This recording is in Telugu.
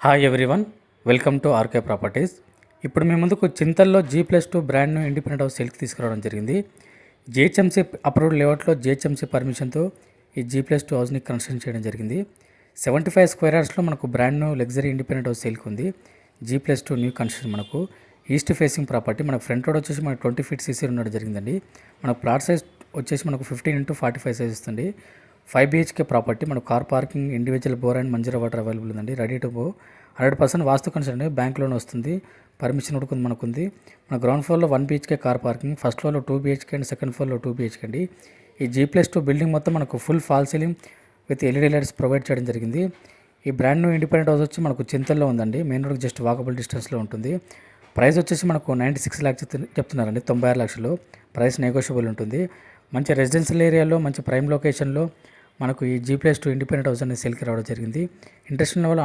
Hi everyone, welcome to RK properties. ఇప్పుడు మీ ముందుకు చింతల్లో G+2 brand new independent house సేల్కి తీసుకురావడం జరిగింది. జిహెచ్ఎంసీ అప్రూవ్డ్ లేఅవుట్లో జిహెచ్ఎంసీ పర్మిషన్తో ఈ G+2 హౌస్ని కన్స్ట్రక్షన్ చేయడం జరిగింది. 75 స్క్వేర్ యార్డ్స్లో మనకు brand new luxury independent house సేల్కి ఉంది. G+2 న్యూ కన్స్ట్రక్షన్ మనకు ఈస్ట్ ఫేసింగ్ ప్రాపర్టీ. మనకు ఫ్రంట్ రోడ్ వచ్చేసి మనకు 20 feet CC ఉండడం జరిగిందండి. మనకు ప్లాట్ సైజ్ వచ్చేసి మనకు 15x45 సైజ్ వస్తుంది. 5 BHK ప్రాపర్టీ. మనకు car parking, individual bore and Manjeera water available ఉందండి. Ready to go. 100% vastu construction అండి. బ్యాంక్ లోన్ వస్తుంది. పర్మిషన్ కూడా మనకుంది. మన గ్రౌండ్ ఫ్లోర్లో 1 BHK కార్ పార్కింగ్, ఫస్ట్ ఫ్లోర్లో 2 BHK అండ్ సెకండ్ ఫ్లోర్లో 2 BHK అండి. ఈ G+2 బిల్డింగ్ మొత్తం మనకు full fall ceiling with LED lights provide చేయడం జరిగింది. ఈ బ్రాండ్ న్యూ ఇండిపెండెంట్ హౌస్ వచ్చి మనకు చింతల్లో ఉందండి. మెయిన్ రోడ్ జస్ట్ వాకబుల్ డిస్టెన్స్లో ఉంటుంది. ప్రైస్ వచ్చేసి మనకు 96 lakhs చెప్తున్నారండి. 96 lakhs. ప్రైస్ నెగోషియబుల్ ఉంటుంది. మంచి రెసిడెన్షియల్ ఏరియాలో, మంచి ప్రైమ్ లొకేషన్లో మనకు ఈ G+2 ఇండిపెండెంట్ హౌస్ అనేది సేల్కి రావడం జరిగింది. ఇంట్రెస్ట్ ఉన్న వాళ్ళు